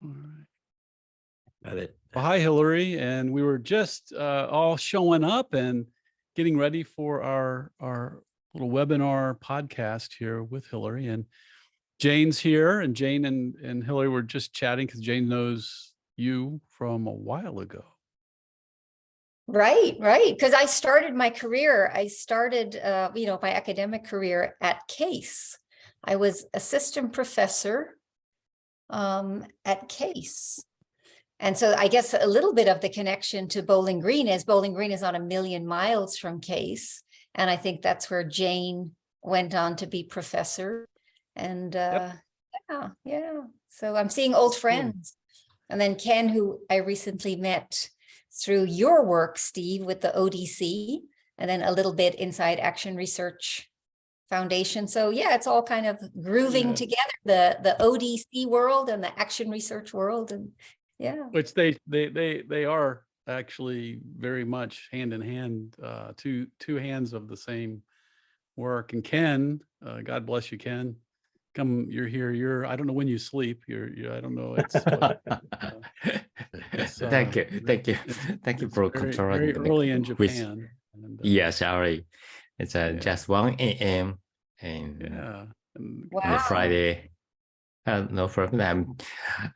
All right. Got it. Well, hi, Hilary. And we were just all showing up and getting ready for our little webinar podcast here with Hilary. And Jane's here, and Jane and Hilary were just chatting because Jane knows you from a while ago. Right. Because I started my career. I started, my academic career at Case. I was assistant professor at Case. And so I guess a little bit of the connection to Bowling Green is not a million miles from Case. And I think that's where Jane went on to be professor. And Yep. yeah. So I'm seeing old friends. And then Ken, who I recently met through your work, Steve, with the ODC, and then a little bit inside Action Research Foundation. So yeah, it's all kind of grooving together, the ODC world and the Action Research world. And yeah. Which they are actually very much hand in hand, two hands of the same work. And Ken, God bless you, Ken. You're here. I don't know when you sleep. I don't know. Thank you for controlling very early in Japan. Yes, sorry. It's just 1 a.m. and on Friday. No problem.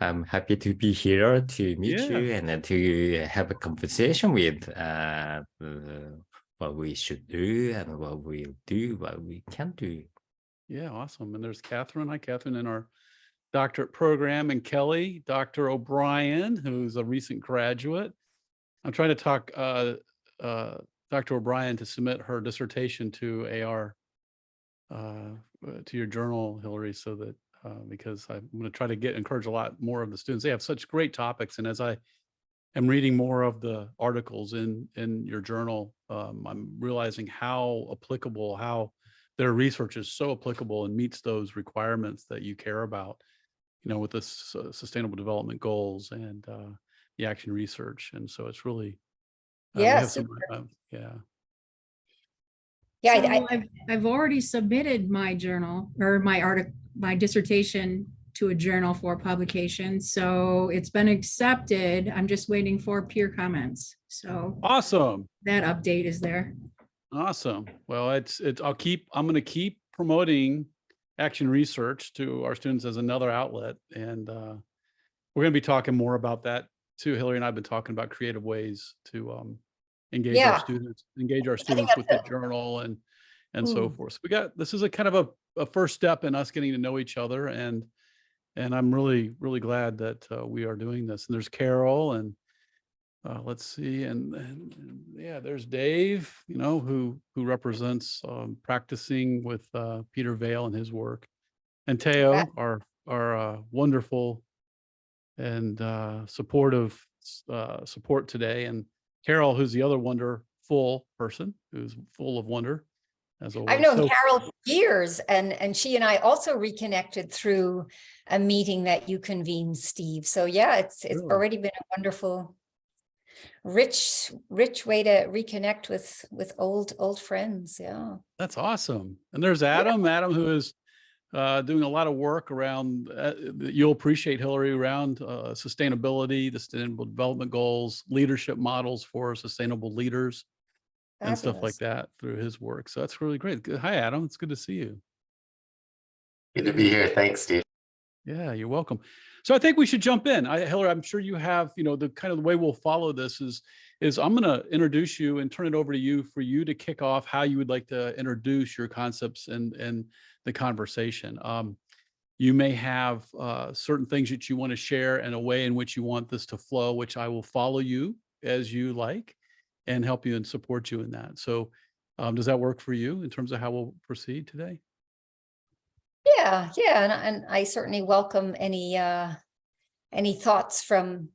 I'm happy to be here to meet you and to have a conversation with what we should do and what we'll do, what we can do. Yeah, awesome. And there's Catherine. Hi, Catherine, in our doctorate program, and Kelly, Dr. O'Brien, who's a recent graduate. I'm trying to talk Dr. O'Brien to submit her dissertation to AR, to your journal, Hilary, so that because I'm going to try to encourage a lot more of the students. They have such great topics, and as I am reading more of the articles in your journal, I'm realizing how applicable, how their research is so applicable and meets those requirements that you care about, with the Sustainable Development Goals and the Action Research. And so it's really, I've already submitted my journal or my dissertation to a journal for publication. So it's been accepted. I'm just waiting for peer comments. So awesome. That update is there. Awesome. Well, I'm going to keep promoting Action Research to our students as another outlet. And we're going to be talking more about that too. Hilary and I have been talking about creative ways to engage our students with the journal and so forth. So this is a kind of a first step in us getting to know each other. And I'm really, really glad that we are doing this. And there's Carol and let's see, and there's Dave, who represents practicing with Peter Vale and his work, and Teo, our wonderful and supportive support today, and Carol, who's the other wonderful person who's full of wonder, as always. I've known Carol for years, and she and I also reconnected through a meeting that you convened, Steve. So yeah, it's already been a wonderful, rich way to reconnect with old friends. Yeah, that's awesome. And there's Adam, who is doing a lot of work around, you'll appreciate, Hilary, around sustainability, the Sustainable Development Goals, leadership models for sustainable leaders. Fabulous. And stuff like that through his work. So that's really great. Hi, Adam. It's good to see you. Good to be here. Thanks, Steve. Yeah, you're welcome. So I think we should jump in. Hilary, I'm sure you have, the kind of the way we'll follow this is I'm going to introduce you and turn it over to you for you to kick off how you would like to introduce your concepts and the conversation. You may have certain things that you want to share and a way in which you want this to flow, which I will follow you as you like and help you and support you in that. So does that work for you in terms of how we'll proceed today? Yeah. And I certainly welcome any thoughts from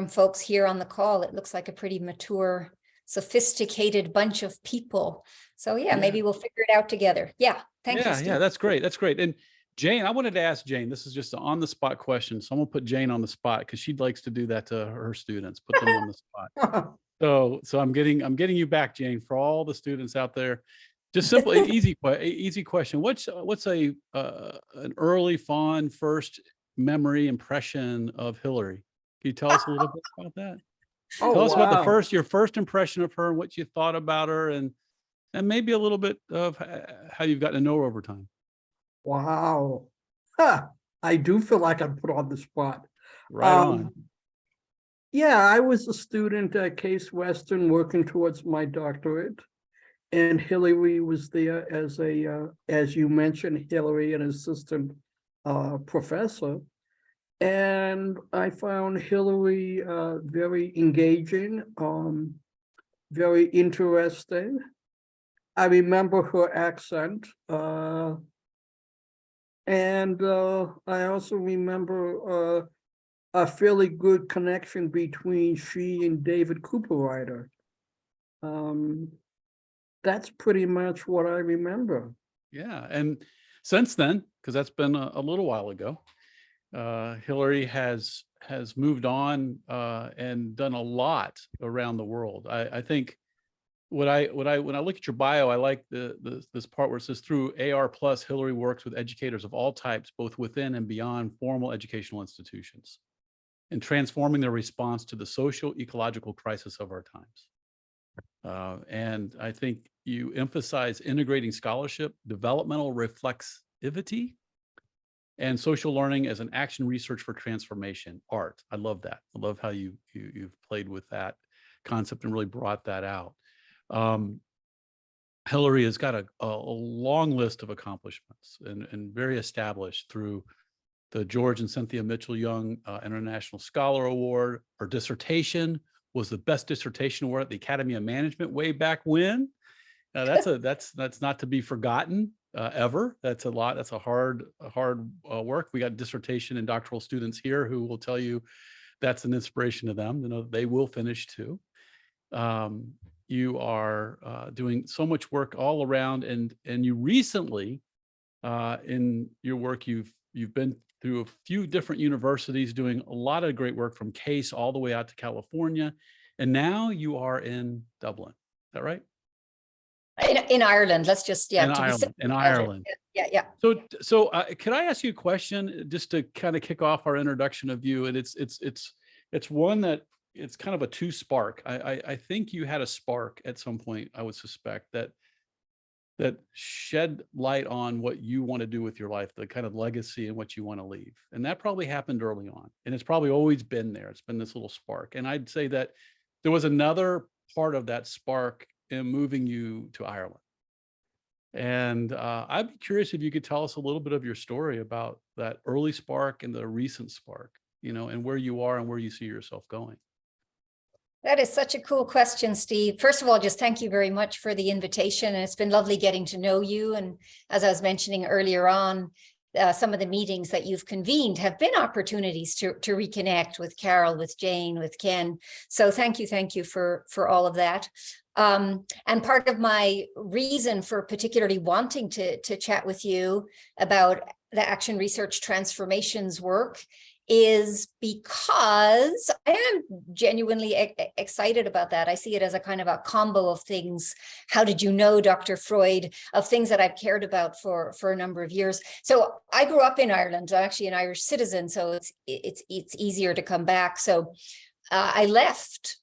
folks here on the call. It looks like a pretty mature, sophisticated bunch of people. So maybe we'll figure it out together. Yeah. Thank you, Steve. Yeah, that's great. That's great. And Jane, I wanted to ask Jane, this is just an on-the-spot question. So I'm going to put Jane on the spot because she likes to do that to her students, put them on the spot. So I'm getting you back, Jane, for all the students out there. Just simply easy question. What's an early, fond first memory impression of Hilary. Can you tell us a little bit about that? Oh, Tell us about wow. your first impression of her and what you thought about her, and maybe a little bit of how you've gotten to know her over time. Wow. Huh. I do feel like I'm put on the spot. Right on. Yeah, I was a student at Case Western working towards my doctorate. And Hilary was there as as you mentioned, Hilary, an assistant professor. And I found Hilary very engaging, very interesting. I remember her accent. And I also remember a fairly good connection between she and David Cooperrider. That's pretty much what I remember. Yeah, and since then, because that's been a little while ago, Hilary has moved on and done a lot around the world. I think when I look at your bio, I like this part where it says through AR Plus, Hilary works with educators of all types, both within and beyond formal educational institutions, and transforming their response to the social ecological crisis of our times. And I think you emphasize integrating scholarship, developmental reflexivity, and social learning as an action research for transformation, art. I love that. I love how you've played with that concept and really brought that out. Hilary has got a long list of accomplishments and very established through the George and Cynthia Mitchell Young International Scholar Award. Her dissertation was the best dissertation award at the Academy of Management way back when. That's not to be forgotten ever. That's a lot. That's a hard work. We got dissertation and doctoral students here who will tell you that's an inspiration to them. You know, they will finish too. You are doing so much work all around, and you recently in your work you've been through a few different universities doing a lot of great work from Case all the way out to California, and now you are in Dublin. Is that right? In Ireland, let's just, in Ireland. Yeah. So could I ask you a question just to kind of kick off our introduction of you? And it's one that it's kind of a two spark. I think you had a spark at some point, I would suspect, that shed light on what you want to do with your life, the kind of legacy and what you want to leave. And that probably happened early on. And it's probably always been there. It's been this little spark. And I'd say that there was another part of that spark in moving you to Ireland. And I'd be curious if you could tell us a little bit of your story about that early spark and the recent spark, you know, and where you are and where you see yourself going. That is such a cool question, Steve. First of all, just thank you very much for the invitation. And it's been lovely getting to know you. And as I was mentioning earlier on, some of the meetings that you've convened have been opportunities to reconnect with Carol, with Jane, with Ken. So thank you for all of that. And part of my reason for particularly wanting to chat with you about the Action Research Transformations work is because I am genuinely excited about that. I see it as a kind of a combo of things. How did you know, Dr. Freud, of things that I've cared about for a number of years. So I grew up in Ireland. I'm actually an Irish citizen, so it's easier to come back. So I left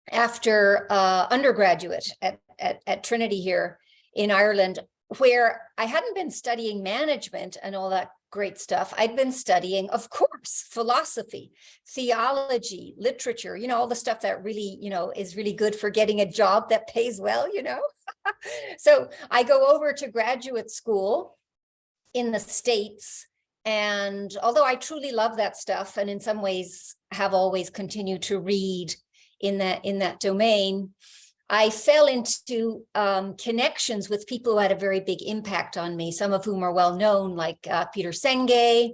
after undergraduate at Trinity here in Ireland, where I hadn't been studying management and all that great stuff. I'd been studying, of course, philosophy, theology, literature, you know, all the stuff that really, you know, is really good for getting a job that pays well, you know. So I go over to graduate school in the States. And although I truly love that stuff, and in some ways have always continued to read in that domain, I fell into connections with people who had a very big impact on me, some of whom are well known, like Peter Senge,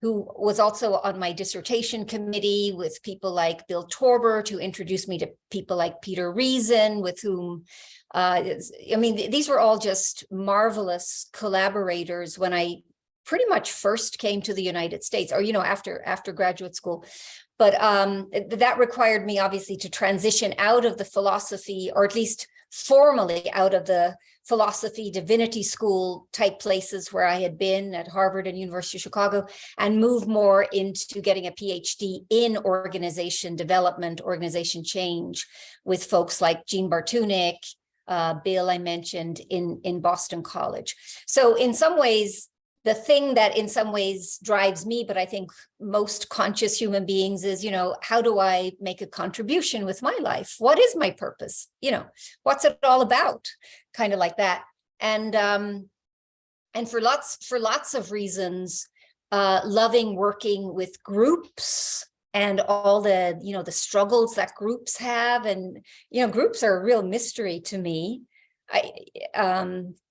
who was also on my dissertation committee, with people like Bill Torbert, who introduced me to people like Peter Reason, with whom, I mean, these were all just marvelous collaborators when I pretty much first came to the United States, or, you know, after graduate school. But that required me, obviously, to transition out of the philosophy, or at least formally out of the philosophy, divinity school type places where I had been at Harvard and University of Chicago, and move more into getting a PhD in organization development, organization change with folks like Jean Bartunek, Bill I mentioned in Boston College. So in some ways, the thing that in some ways drives me, but I think most conscious human beings is, you know, how do I make a contribution with my life? What is my purpose? You know, what's it all about? Kind of like that. And for lots of reasons, loving working with groups and all the, you know, the struggles that groups have. And, you know, groups are a real mystery to me.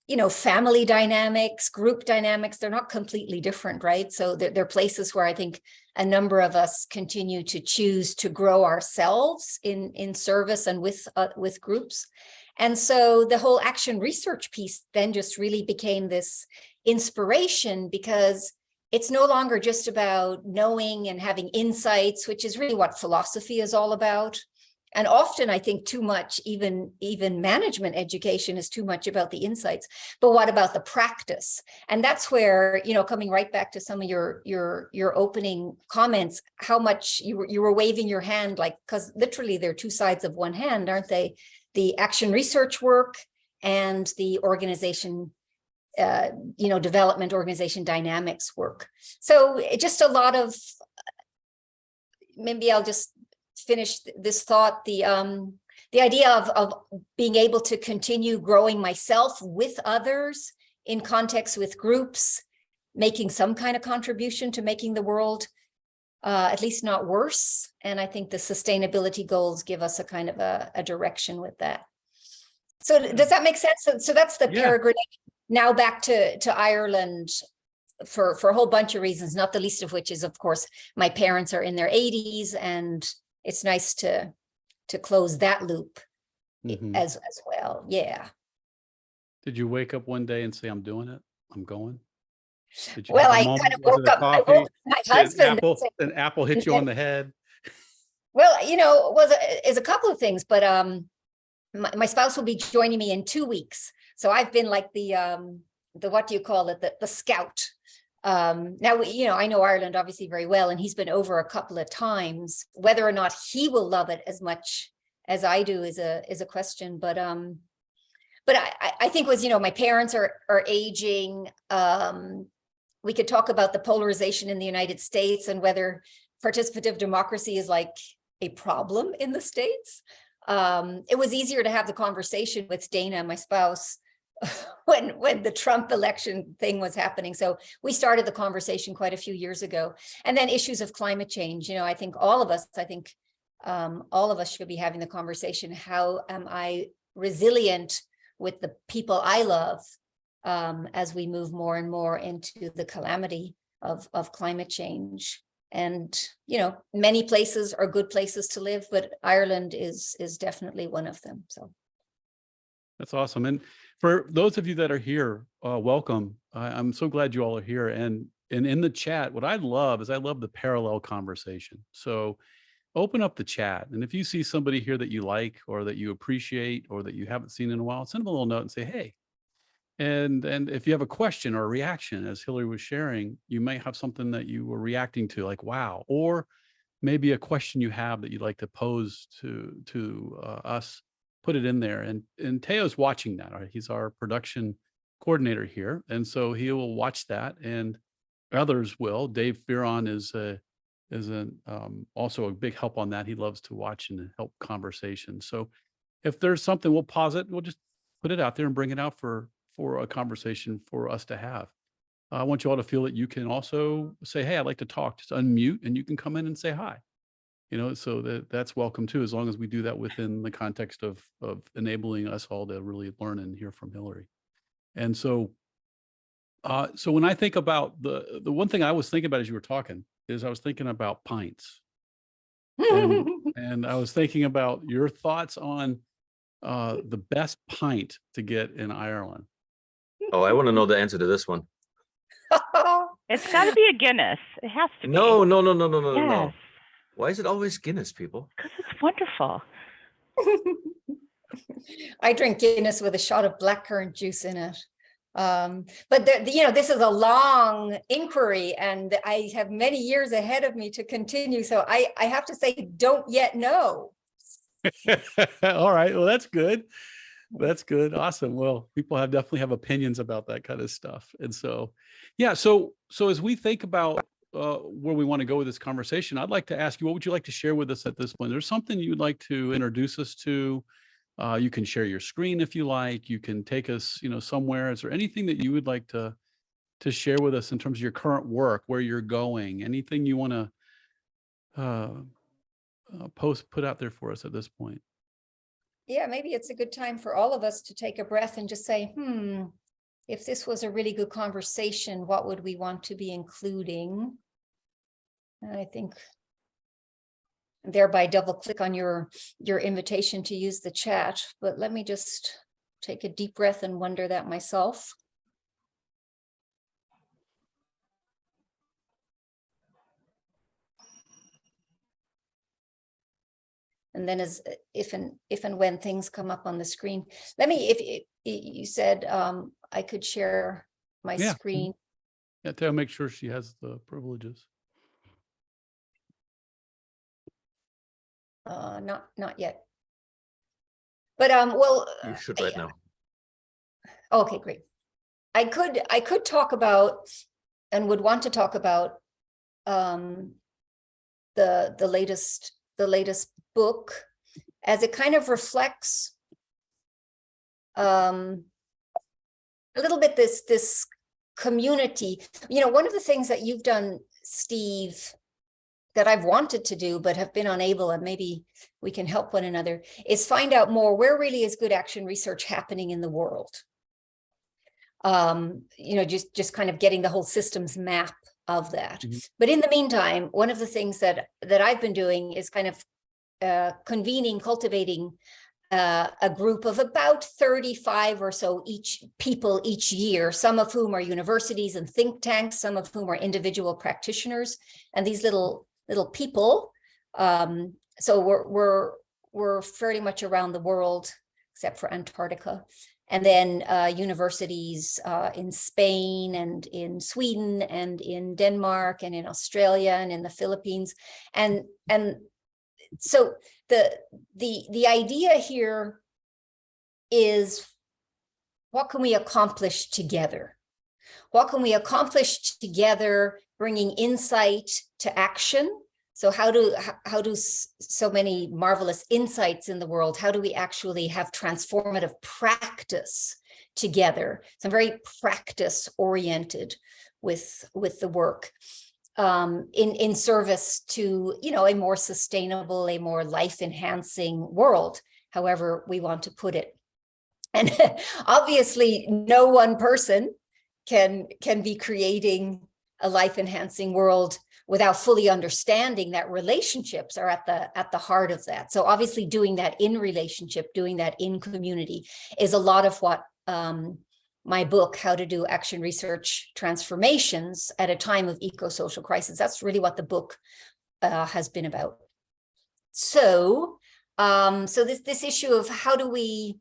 You know, family dynamics, group dynamics, they're not completely different, right? So they're places where I think a number of us continue to choose to grow ourselves in service and with groups. And so the whole action research piece then just really became this inspiration, because it's no longer just about knowing and having insights, which is really what philosophy is all about. And often I think too much, even management education is too much about the insights, but what about the practice? And that's where, you know, coming right back to some of your opening comments, how much you were waving your hand, like, because literally they're two sides of one hand, aren't they? The action research work and the organization, you know, development, organization dynamics work. So just a lot of, maybe I'll just finish this thought, the idea of being able to continue growing myself with others in context with groups, making some kind of contribution to making the world at least not worse. And I think the sustainability goals give us a kind of a direction with that. So does that make sense? So that's the peregrinating. Now back to Ireland for a whole bunch of reasons, not the least of which is, of course, my parents are in their 80s, and it's nice to close that loop as well. Yeah. Did you wake up one day and say, I'm doing it, I'm going? Did you Well, I kind of woke up, I woke my husband. An apple hit you on the head? Well, you know, is a couple of things, but my spouse will be joining me in 2 weeks. So I've been like the what do you call it? The scout. Now, you know, I know Ireland obviously very well, and he's been over a couple of times. Whether or not he will love it as much as I do is a question. But I think was, you know, my parents are aging. We could talk about the polarization in the United States and whether participative democracy is like a problem in the States. It was easier to have the conversation with Dana, my spouse, when the Trump election thing was happening. So we started the conversation quite a few years ago. And then issues of climate change. You know, I think all of us should be having the conversation. How am I resilient with the people I love as we move more and more into the calamity of climate change? And, you know, many places are good places to live, but Ireland is definitely one of them. So that's awesome. And for those of you that are here, welcome. I'm so glad you all are here. And in the chat, what I love is I love the parallel conversation. So open up the chat. And if you see somebody here that you like, or that you appreciate, or that you haven't seen in a while, send them a little note and say, hey. And if you have a question or a reaction, as Hilary was sharing, you may have something that you were reacting to, like, wow, or maybe a question you have that you'd like to pose to us. Put it in there. And Teo's watching that. Right? He's our production coordinator here. And so he will watch that, and others will. Dave Fearon is also a big help on that. He loves to watch and help conversations. So if there's something, we'll pause it. We'll just put it out there and bring it out for a conversation for us to have. I want you all to feel that you can also say, hey, I'd like to talk. Just unmute and you can come in and say hi. You know, so that's welcome too, as long as we do that within the context of enabling us all to really learn and hear from Hilary. And so when I think about the one thing I was thinking about as you were talking is I was thinking about pints. And I was thinking about your thoughts on the best pint to get in Ireland. Oh, I want to know the answer to this one. It's got to be a Guinness. It has to be. No. Yes. Why is it always Guinness, people? Because it's wonderful. I drink Guinness with a shot of blackcurrant juice in it. But this is a long inquiry, and I have many years ahead of me to continue. So I have to say, don't yet know. All right. Well, that's good. That's good. Awesome. Well, people definitely have opinions about that kind of stuff. And so, yeah. So as we think about where we want to go with this conversation, I'd like to ask you, what would you like to share with us at this point? There's something you'd like to introduce us to. You can share your screen if you like. You can take us, somewhere. Is there anything that you would like to share with us in terms of your current work, where you're going? Anything you want to put out there for us at this point? Yeah, maybe it's a good time for all of us to take a breath and just say, if this was a really good conversation, what would we want to be including? And I think thereby double click on your invitation to use the chat, but let me just take a deep breath and wonder that myself. And then if and when things come up on the screen, if you said I could share my screen. Yeah, Tara, make sure she has the privileges. Not yet. But well, You should right now. Okay, great. I could talk about, and would want to talk about, the latest book, as it kind of reflects a little bit this community. One of the things that you've done, Steve, that I've wanted to do but have been unable, and maybe we can help one another, is find out more where really is good action research happening in the world. Just kind of getting the whole systems map of that. Mm-hmm. But in the meantime, one of the things that I've been doing is kind of cultivating a group of about 35 or so people each year, some of whom are universities and think tanks, some of whom are individual practitioners, and these little people. So we're fairly much around the world, except for Antarctica. And then universities in Spain and in Sweden and in Denmark and in Australia and in the Philippines. And so the idea here is, what can we accomplish together? What can we accomplish together, bringing insight to action? So how do so many marvelous insights in the world, how do we actually have transformative practice together? So I'm very practice oriented with the work, in service to, a more sustainable, a more life enhancing world, however we want to put it. And obviously no one person can be creating a life enhancing world without fully understanding that relationships are at the heart of that. So obviously doing that in relationship, doing that in community, is a lot of what my book, How to Do Action Research Transformations at a Time of Eco-Social Crisis, that's really what the book has been about. So this issue of how do we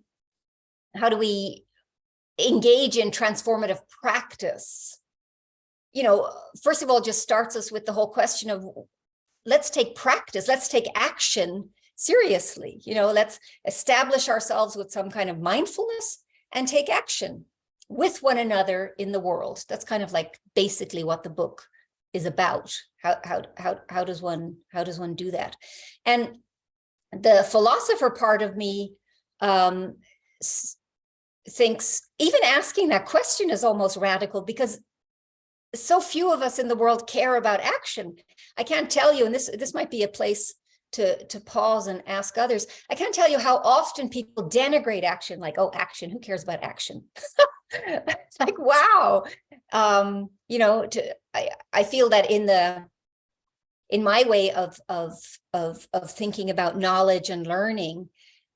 engage in transformative practice, first of all, just starts us with the whole question of, let's take practice, let's take action seriously. Let's establish ourselves with some kind of mindfulness and take action with one another in the world. That's kind of like basically what the book is about. How does one do that? And the philosopher part of me thinks even asking that question is almost radical, because so few of us in the world care about action. I can't tell you, and this might be a place to pause and ask others. I can't tell you how often people denigrate action, like, oh, action, who cares about action? It's like, wow. I feel that in my way of thinking about knowledge and learning,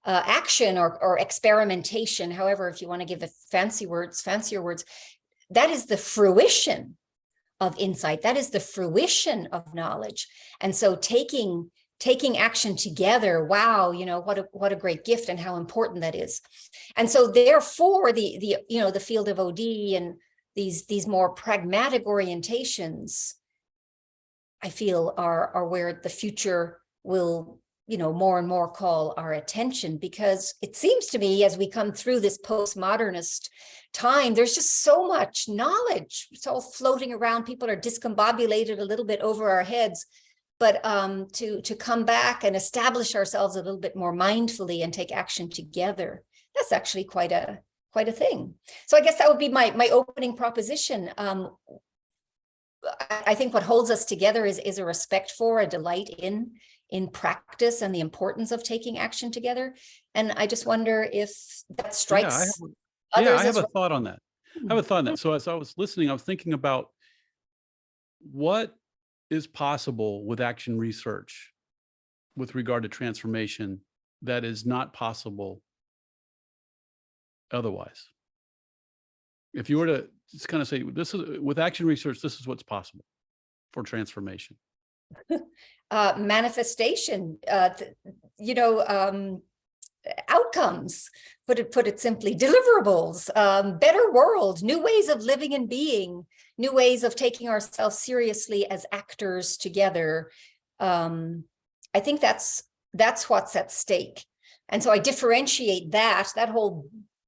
action or experimentation, however, if you want to give it fancier words, that is the fruition of insight. That is the fruition of knowledge. And so taking taking action together, wow, what a great gift and how important that is. And so therefore the field of OD and these more pragmatic orientations, I feel are where the future will, more and more call our attention, because it seems to me as we come through this postmodernist time, there's just so much knowledge. It's all floating around. People are discombobulated a little bit over our heads. But to come back and establish ourselves a little bit more mindfully and take action together, that's actually quite a thing. So I guess that would be my opening proposition. I think what holds us together is a respect for, a delight in practice and the importance of taking action together. And I just wonder if that strikes others. I have a thought on that. So as I was listening, I was thinking about what is possible with action research with regard to transformation that is not possible otherwise. If you were to just kind of say, this is with action research, this is what's possible for transformation. Manifestation, outcomes, put it simply, deliverables, better world, new ways of living and being, new ways of taking ourselves seriously as actors together. I think that's what's at stake. And so I differentiate that whole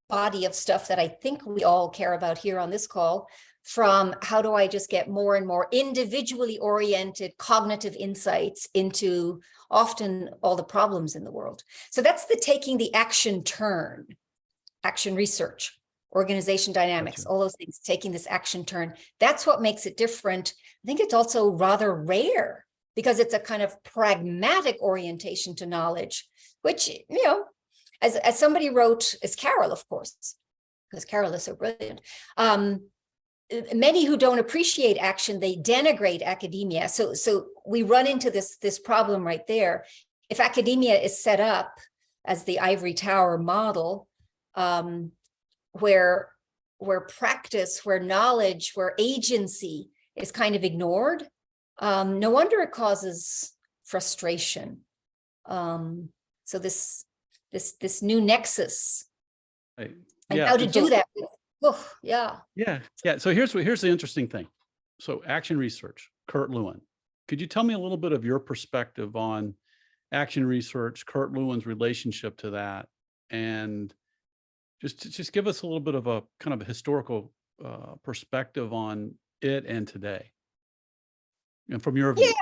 body of stuff that I think we all care about here on this call from how do I just get more and more individually oriented cognitive insights into often all the problems in the world. So that's taking the action turn, action research, organization dynamics, all those things, taking this action turn. That's what makes it different. I think it's also rather rare because it's a kind of pragmatic orientation to knowledge, which, as somebody wrote, as Carol, of course, because Carol is so brilliant, many who don't appreciate action, they denigrate academia. So we run into this problem right there. If academia is set up as the ivory tower model, where practice, where knowledge, where agency is kind of ignored, no wonder it causes frustration. So this new nexus, right. And how to do that. So here's the interesting thing. So action research, Kurt Lewin. Could you tell me a little bit of your perspective on action research, Kurt Lewin's relationship to that, and just give us a little bit of a kind of a historical perspective on it and today, and from your view.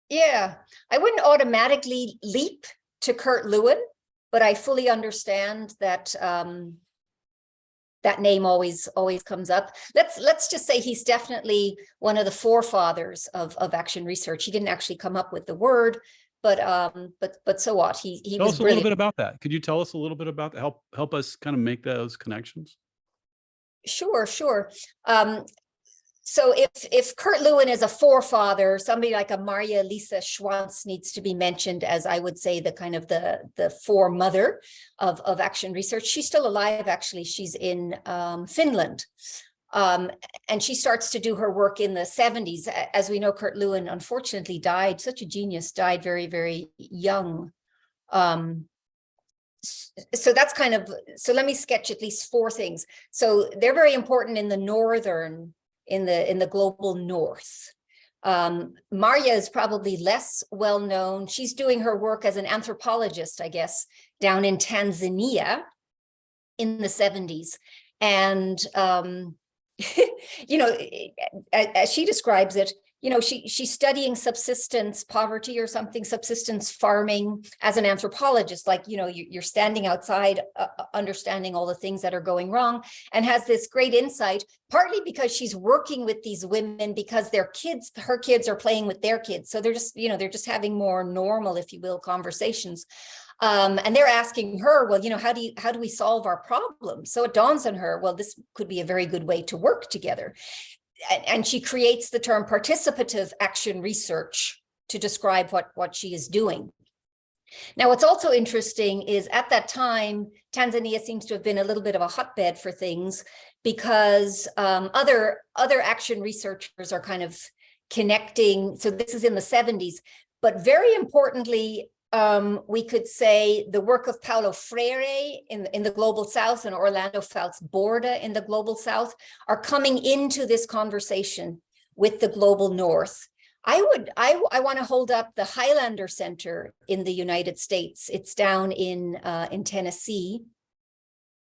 Yeah. I wouldn't automatically leap to Kurt Lewin, but I fully understand that that name always comes up. Let's just say he's definitely one of the forefathers of action research. He didn't actually come up with the word, but so what? He tell was us a brilliant. little bit about that. Could you tell us a little bit about that? Help us kind of make those connections? Sure. So if Kurt Lewin is a forefather, somebody like a Maria Lisa Schwanz needs to be mentioned as, I would say, the kind of the foremother of action research. She's still alive, actually. She's in Finland. And she starts to do her work in the 70s. As we know, Kurt Lewin unfortunately died, such a genius, died very, very young. So that's kind of, so let me sketch at least four things. So they're very important in the northern, in the global north. Maria is probably less well known. She's doing her work as an anthropologist, I guess, down in Tanzania in the 70s. And, as she describes it, she's studying subsistence poverty or something, subsistence farming as an anthropologist, like, you're standing outside, understanding all the things that are going wrong, and has this great insight, partly because she's working with these women because her kids are playing with their kids. So they're just having more normal, if you will, conversations. And they're asking her, well, how do we solve our problems? So it dawns on her, well, this could be a very good way to work together. And she creates the term participative action research to describe what she is doing. Now, what's also interesting is at that time, Tanzania seems to have been a little bit of a hotbed for things because other action researchers are kind of connecting. So this is in the 70s, But very importantly, we could say the work of Paulo Freire in the Global South and Orlando Fouts Borda in the Global South are coming into this conversation with the Global North. I want to hold up the Highlander Center in the United States. It's down in Tennessee.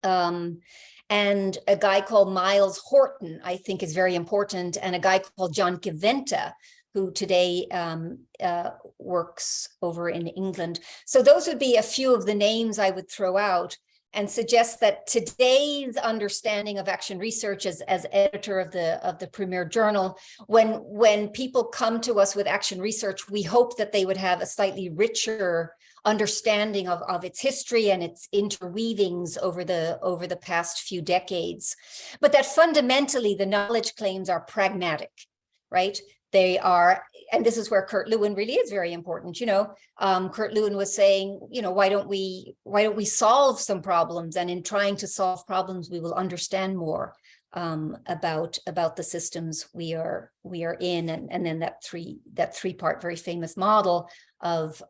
And a guy called Miles Horton, I think, is very important, and a guy called John Gaventa, who today works over in England. So those would be a few of the names I would throw out and suggest that today's understanding of action research as editor of the premier journal, when people come to us with action research, we hope that they would have a slightly richer understanding of its history and its interweavings over the past few decades, but that fundamentally the knowledge claims are pragmatic, right? They are, and this is where Kurt Lewin really is very important. You know, Kurt Lewin was saying, you know, why don't we solve some problems? And in trying to solve problems, we will understand more about the systems we are in, and then that three-part very famous model of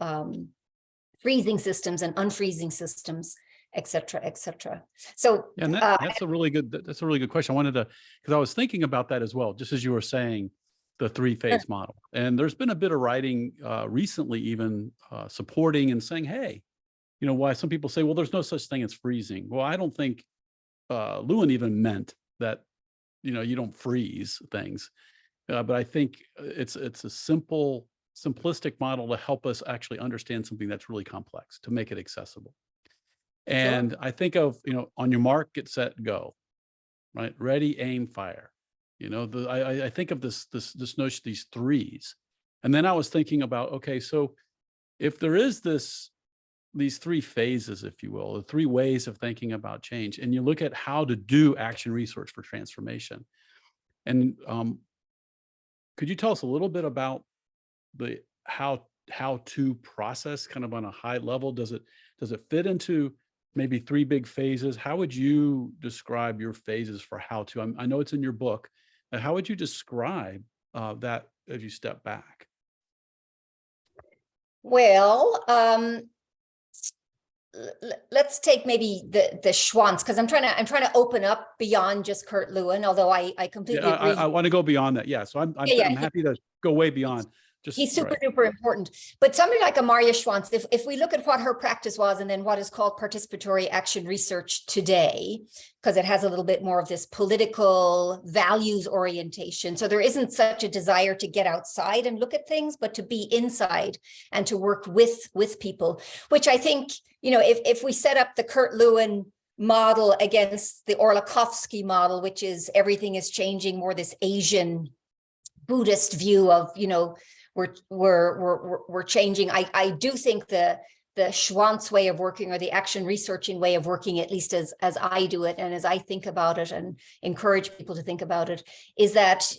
freezing systems and unfreezing systems, et cetera, et cetera. So yeah, and that's a really good question. I wanted to, because I was thinking about that as well, just as you were saying, the three-phase model. And there's been a bit of writing recently, even supporting and saying, hey, you know, why some people say, well, there's no such thing as freezing. Well, I don't think Lewin even meant that, you know, you don't freeze things. But I think it's a simplistic model to help us actually understand something that's really complex, to make it accessible. And sure. I think of, you know, on your mark, get set, go, right? Ready, aim, fire. You know, I think of this notion, these threes. And then I was thinking about, okay, so if there is these three phases, if you will, the three ways of thinking about change, and you look at how to do action research for transformation. And could you tell us a little bit about the how to process kind of on a high level? Does it fit into maybe three big phases? How would you describe your phases for how to? I know it's in your book. How would you describe that as you step back? Well, let's take maybe the Schwanz, because I'm trying to open up beyond just Kurt Lewin, although I completely agree. I want to go beyond that. Yeah, so I'm happy to go way beyond. He's super duper important. But somebody like Amarya Schwanz, if we look at what her practice was and then what is called participatory action research today, because it has a little bit more of this political values orientation. So there isn't such a desire to get outside and look at things, but to be inside and to work with people, which I think, you know, if we set up the Kurt Lewin model against the Orlikowski model, which is everything is changing, more this Asian Buddhist view of, you know, we're changing. I do think the Schwanz way of working, or the action researching way of working, at least as I do it and as I think about it and encourage people to think about it, is that,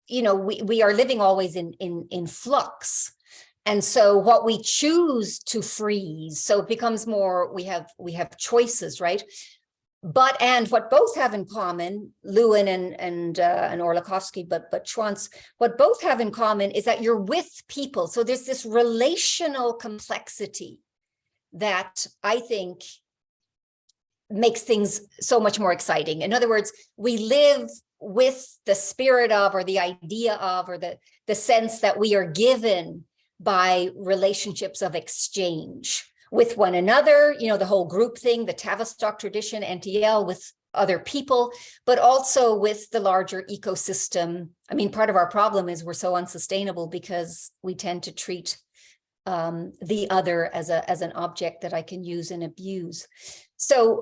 you know, we are living always in flux. And so what we choose to freeze, so it becomes more, we have choices, right? But, and what both have in common, Lewin and Orlikowski, but Schwanz, what both have in common is that you're with people. So there's this relational complexity that I think makes things so much more exciting. In other words, we live with the spirit of, or the idea of, or the sense that we are given by relationships of exchange with one another, you know, the whole group thing, the Tavistock tradition, NTL, with other people, but also with the larger ecosystem. I mean, part of our problem is we're so unsustainable because we tend to treat the other as an object that I can use and abuse. So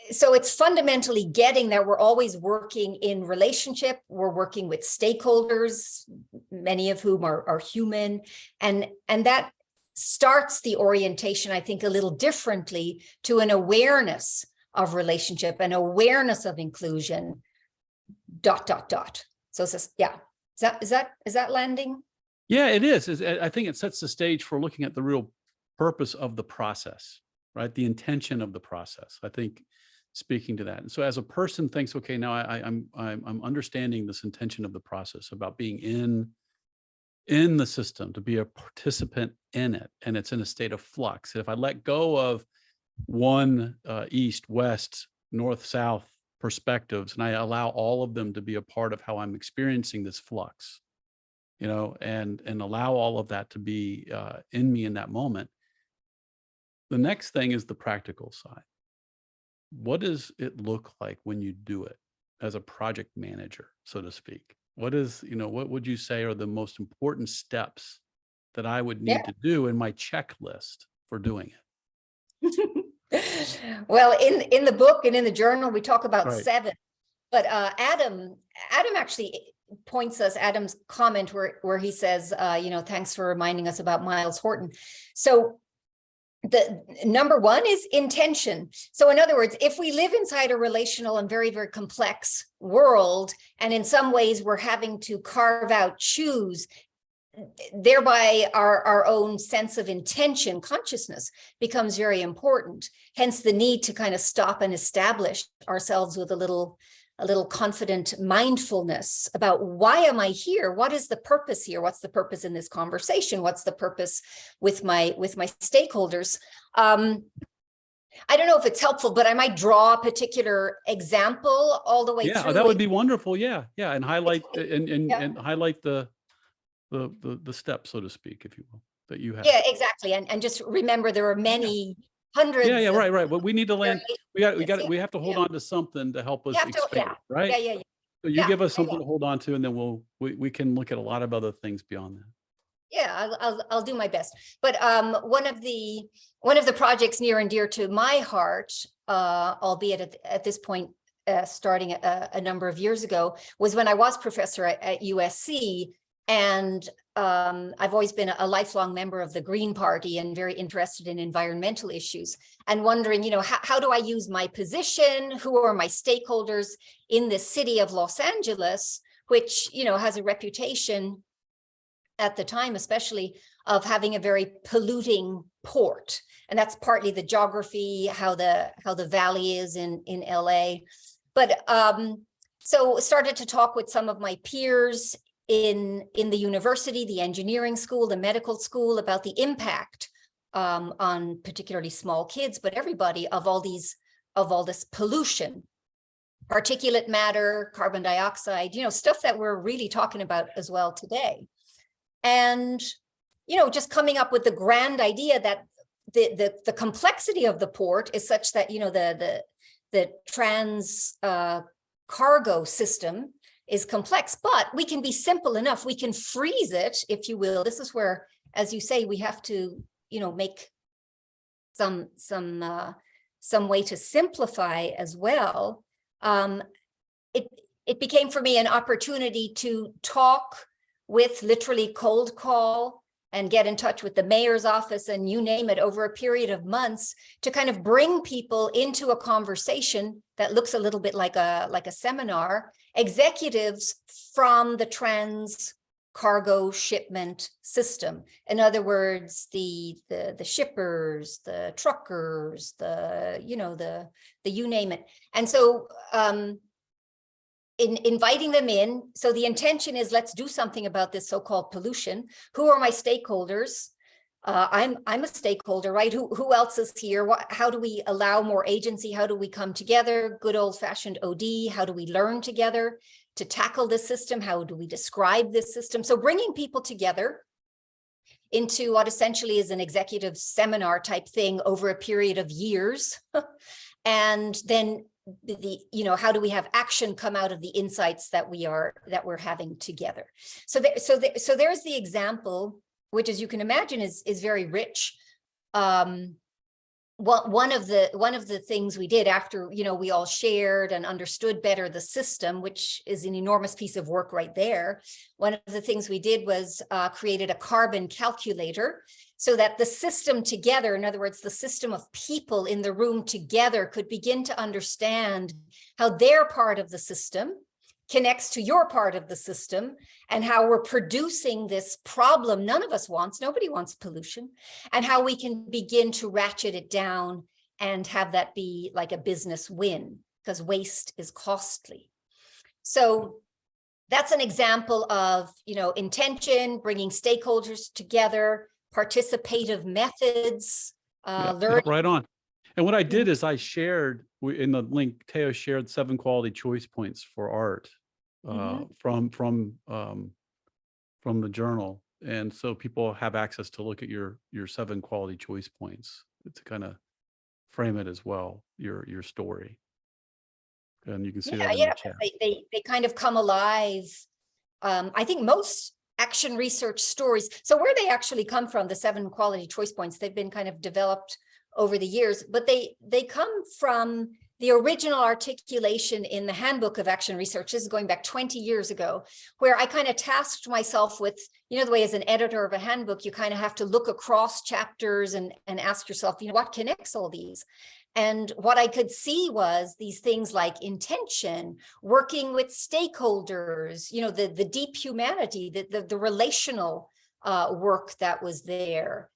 it's fundamentally getting that we're always working in relationship, we're working with stakeholders, many of whom are human, and that starts the orientation, I think, a little differently to an awareness of relationship, an awareness of inclusion, ... So it's just, yeah, is that landing? Yeah, it is. I think it sets the stage for looking at the real purpose of the process, right? The intention of the process, I think, speaking to that. And so as a person thinks, okay, now I'm understanding this intention of the process about being in in the system, to be a participant in it, and it's in a state of flux. If I let go of one east, west, north, south perspectives, and I allow all of them to be a part of how I'm experiencing this flux, you know, and allow all of that to be in me in that moment. The next thing is the practical side. What does it look like when you do it as a project manager, so to speak? What is, you know, what would you say are the most important steps that I would need to do in my checklist for doing it? Well, in the book and in the journal, we talk about Right. 7, but Adam actually points us, Adam's comment where he says, you know, thanks for reminding us about Miles Horton. So the number 1 is intention. So in other words, if we live inside a relational and very, very complex world, and in some ways we're having to carve out, choose, thereby our own sense of intention, consciousness becomes very important. Hence the need to kind of stop and establish ourselves with a little confident mindfulness about, why am I here? What is the purpose here? What's the purpose in this conversation? What's the purpose with my stakeholders? I don't know if it's helpful, but I might draw a particular example all the way through. Yeah, that would be wonderful. Yeah, and highlight Yeah. and highlight the steps, so to speak, if you will, that you have. Yeah, exactly. And just remember, there are many hundreds. Yeah, right. But we need to land. We have to hold Yeah. on to something to help us have to- expand, right? Yeah. So you Yeah, give us yeah, something to hold on to, and then we can look at a lot of other things beyond that. Yeah, I'll do my best. But one of the projects near and dear to my heart, albeit at this point, starting a number of years ago, was when I was professor at USC. And I've always been a lifelong member of the Green Party and very interested in environmental issues, and wondering, you know, how do I use my position? Who are my stakeholders in the city of Los Angeles, which, you know, has a reputation at the time, especially, of having a very polluting port. And that's partly the geography, how the valley is in LA. But so started to talk with some of my peers in the university, the engineering school, the medical school, about the impact on particularly small kids, but everybody, of all this pollution, particulate matter, carbon dioxide, you know, stuff that we're really talking about as well today. And, you know, just coming up with the grand idea that the complexity of the port is such that, you know, the trans cargo system is complex, but we can be simple enough. We can freeze it, if you will. This is where, as you say, we have to, you know, make some way to simplify as well. It became for me an opportunity to talk with, literally cold call and get in touch with the mayor's office and you name it, over a period of months, to kind of bring people into a conversation that looks a little bit like a seminar, executives from the trans cargo shipment system. In other words, the shippers, the truckers, the you name it. And so in inviting them in, so the intention is, let's do something about this so-called pollution. Who are my stakeholders? I'm a stakeholder, right? Who else is here? How do we allow more agency? How do we come together? Good old-fashioned OD. How do we learn together to tackle this system? How do we describe this system? So bringing people together into what essentially is an executive seminar type thing over a period of years, and then how do we have action come out of the insights that we're having together? So there's the example, which, as you can imagine, is very rich. One of the things we did after, we all shared and understood better the system, which is an enormous piece of work right there. One of the things we did was created a carbon calculator, so that the system together, in other words, the system of people in the room together, could begin to understand how their part of the system connects to your part of the system, and how we're producing this problem none of us wants. Nobody wants pollution, and how we can begin to ratchet it down and have that be like a business win, because waste is costly. So that's an example of, intention, bringing stakeholders together, participative methods, learning. Right on. And what I did is I shared in the link, Teo shared 7 quality choice points for art from the journal. And so people have access to look at your 7 quality choice points to kind of frame it as well, your story. And you can see that in the chat. They kind of come alive. I think most action research stories, so where they actually come from, the 7 quality choice points, they've been kind of developed over the years, but they come from the original articulation in the Handbook of Action Research. This is going back 20 years ago, where I kind of tasked myself with, the way as an editor of a handbook, you kind of have to look across chapters and ask yourself, what connects all these? And what I could see was these things like intention, working with stakeholders, the deep humanity, the relational work that was there.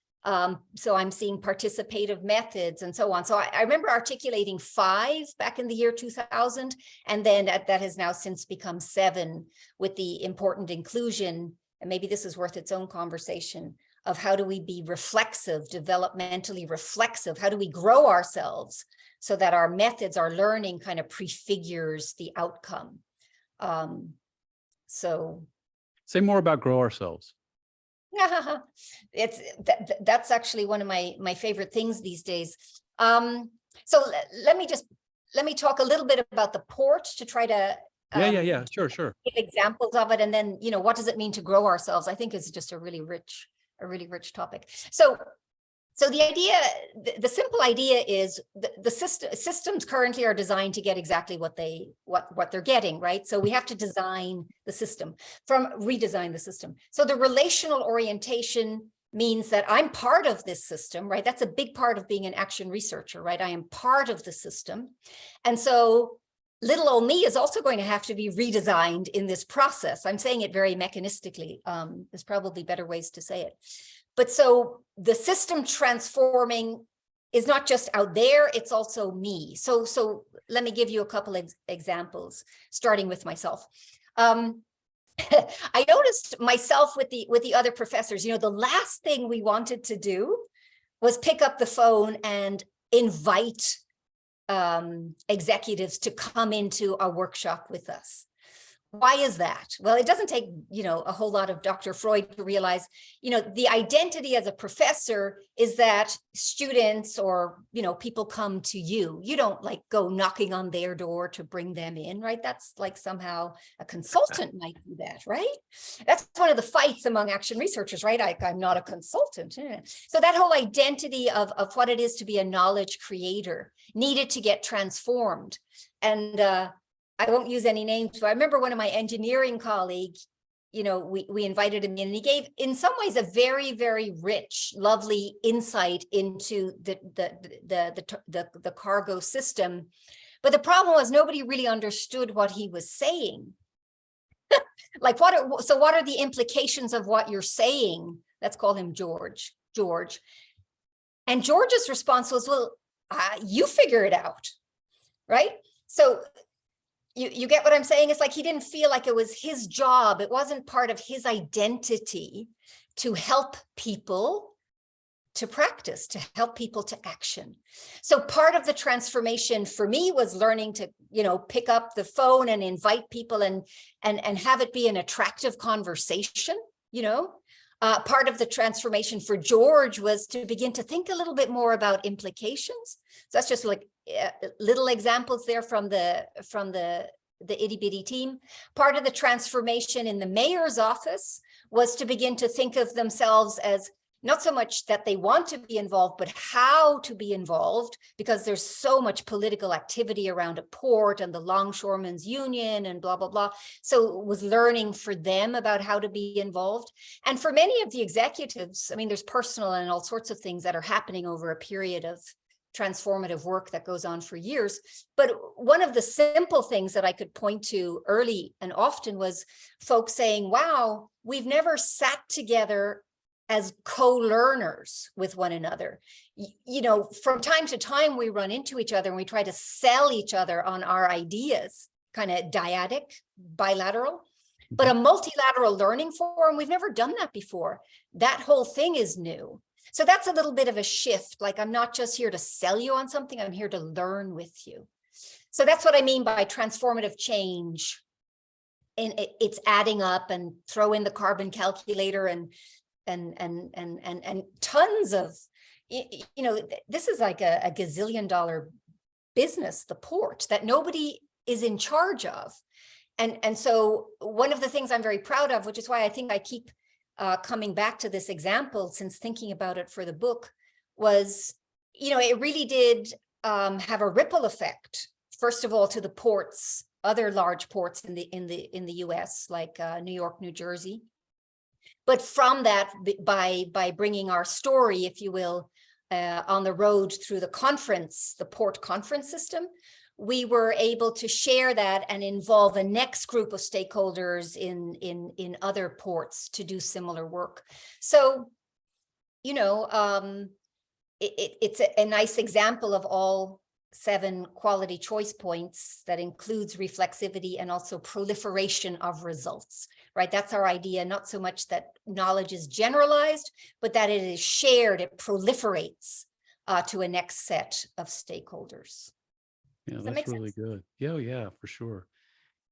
So I'm seeing participative methods and so on. So I remember articulating 5 back in the year 2000, and then that has now since become 7 with the important inclusion. And maybe this is worth its own conversation of how do we be reflexive, developmentally reflexive? How do we grow ourselves so that our methods, our learning kind of prefigures the outcome? So say more about grow ourselves. That's actually one of my favorite things these days. So let me talk a little bit about the port to try to sure give examples of it, and then what does it mean to grow ourselves? I think is just a really rich topic. So the idea, the simple idea is the systems currently are designed to get exactly what they're getting, right? So we have to redesign the system. So the relational orientation means that I'm part of this system, right? That's a big part of being an action researcher, right? I am part of the system. And so little old me is also going to have to be redesigned in this process. I'm saying it very mechanistically. There's probably better ways to say it. But so the system transforming is not just out there, it's also me. So let me give you a couple of examples, starting with myself. I noticed myself with the other professors, the last thing we wanted to do was pick up the phone and invite executives to come into a workshop with us. Why is that? Well, it doesn't take, a whole lot of Dr. Freud to realize, the identity as a professor is that students or, people come to you. You don't go knocking on their door to bring them in, right? That's somehow a consultant might do that, right? That's one of the fights among action researchers, right? I'm not a consultant. So that whole identity of what it is to be a knowledge creator needed to get transformed. And I won't use any names, but I remember one of my engineering colleagues, we invited him in, and he gave, in some ways, a very, very rich, lovely insight into the cargo system. But the problem was nobody really understood what he was saying. What are the implications of what you're saying? Let's call him George. And George's response was, well, you figure it out, right? So you get what I'm saying? It's like he didn't feel like it was his job. It wasn't part of his identity to help people to practice, to help people to action. So part of the transformation for me was learning to, pick up the phone and invite people and have it be an attractive conversation, Part of the transformation for George was to begin to think a little bit more about implications. So that's just little examples there from the itty bitty team. Part of the transformation in the mayor's office was to begin to think of themselves as not so much that they want to be involved, but how to be involved, because there's so much political activity around a port and the Longshoremen's Union and blah, blah, blah. So it was learning for them about how to be involved. And for many of the executives, there's personal and all sorts of things that are happening over a period of transformative work that goes on for years. But one of the simple things that I could point to early and often was folks saying, wow, we've never sat together as co-learners with one another. From time to time, we run into each other and we try to sell each other on our ideas, kind of dyadic, bilateral. But a multilateral learning forum, we've never done that before. That whole thing is new. So that's a little bit of a shift. Like, I'm not just here to sell you on something, I'm here to learn with you. So that's what I mean by transformative change. And it's adding up, and throw in the carbon calculator and tons of, this is like a gazillion-dollar business, the port, that nobody is in charge of. And so one of the things I'm very proud of, which is why I think I keep coming back to this example since thinking about it for the book, was, it really did have a ripple effect. First of all, to the ports, other large ports in the U.S. like New York, New Jersey. But from that, by bringing our story, if you will, on the road through the port conference system, we were able to share that and involve a next group of stakeholders in other ports to do similar work. So, it's a nice example of all 7 quality choice points that includes reflexivity and also proliferation of results, right? That's our idea, not so much that knowledge is generalized, but that it is shared, it proliferates to a next set of stakeholders. Yeah, Does that that's make really sense? good. Yeah, for sure.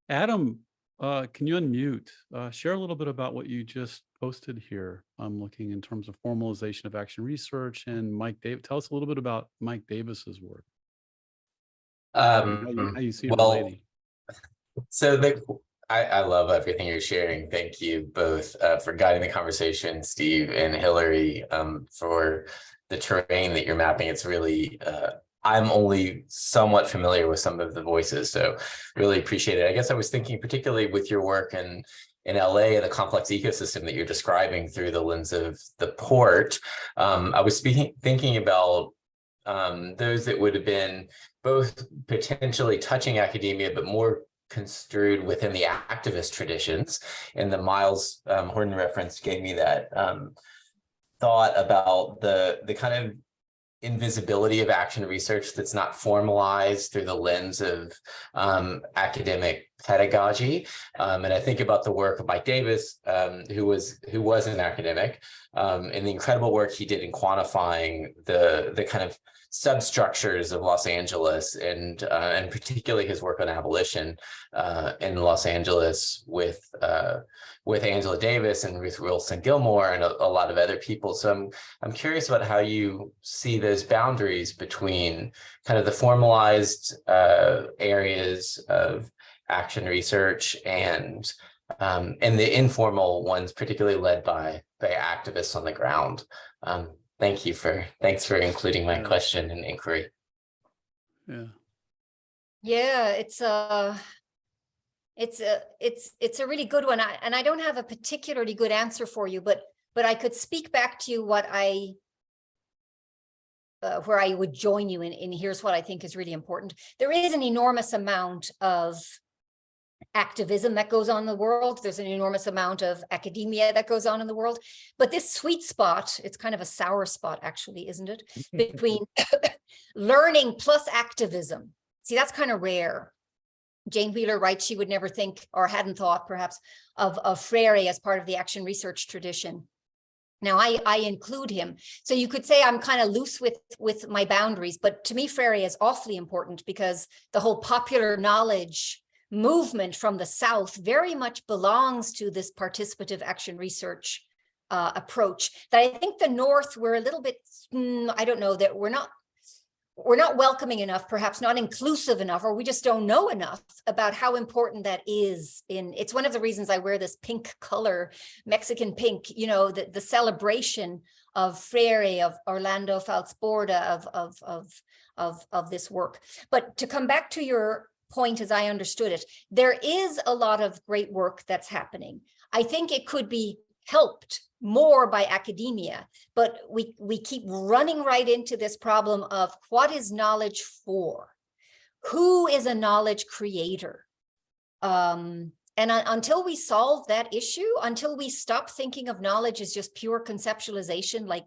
Adam, can you unmute? Share a little bit about what you just posted here. I'm looking in terms of formalization of action research, and Mike Davis. Tell us a little bit about Mike Davis's work. How you see it relating. So I love everything you're sharing. Thank you both for guiding the conversation, Steve and Hilary, for the terrain that you're mapping. It's really, I'm only somewhat familiar with some of the voices, so really appreciate it. I guess I was thinking particularly with your work in LA and the complex ecosystem that you're describing through the lens of the port. I was thinking about those that would have been both potentially touching academia, but more construed within the activist traditions. And the Miles Horton reference gave me that thought about the kind of invisibility of action research that's not formalized through the lens of academic pedagogy. And I think about the work of Mike Davis, who was an academic, and the incredible work he did in quantifying the kind of substructures of Los Angeles, and particularly his work on abolition in Los Angeles with Angela Davis and Ruth Wilson Gilmore and a lot of other people. So I'm curious about how you see those boundaries between kind of the formalized areas of action research and the informal ones, particularly led by activists on the ground. Thanks for including my question and inquiry. Yeah, it's a really good one. I don't have a particularly good answer for you, but I could speak back to you what where I would join you in here's what I think is really important. There is an enormous amount of activism that goes on in the world. There's an enormous amount of academia that goes on in the world, but this sweet spot, it's kind of a sour spot actually, isn't it? Between learning plus activism. See, that's kind of rare. Jane Wheeler writes she would never think, or hadn't thought perhaps, of Freire as part of the action research tradition. Now I include him. So you could say I'm kind of loose with my boundaries, but to me, Freire is awfully important because the whole popular knowledge movement from the South very much belongs to this participative action research approach that I think the North, we're a little bit, I don't know, that we're not welcoming enough, perhaps not inclusive enough, or we just don't know enough about how important that is. It's one of the reasons I wear this pink color, Mexican pink, the celebration of Freire, of Orlando Falzborda, of this work. But to come back to your point, as I understood it, there is a lot of great work that's happening. I think it could be helped more by academia, but we keep running right into this problem of what is knowledge for? Who is a knowledge creator? And until we solve that issue, until we stop thinking of knowledge as just pure conceptualization, like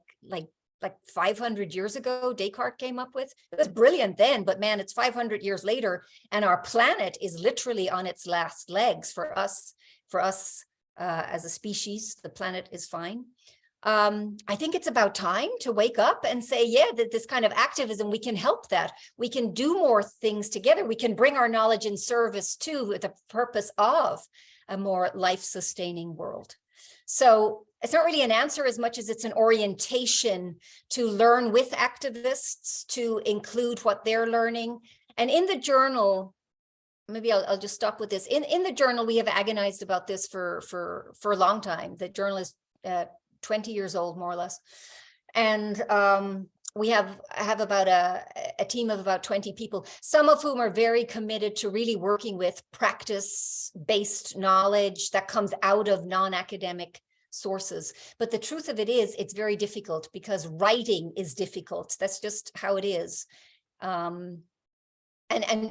500 years ago, Descartes came up with. It was brilliant then, but man, it's 500 years later, and our planet is literally on its last legs for us for us as a species, the planet is fine. I think it's about time to wake up and say, yeah, that this kind of activism, we can help that. We can do more things together. We can bring our knowledge in service to the purpose of a more life-sustaining world. So it's not really an answer as much as it's an orientation to learn with activists, to include what they're learning. And in the journal, maybe I'll just stop with this. In the journal, we have agonized about this for a long time. The journal is 20 years old, more or less. And we have about a team of about 20 people, some of whom are very committed to really working with practice-based knowledge that comes out of non-academic sources. But the truth of it is, it's very difficult because writing is difficult. That's just how it is. And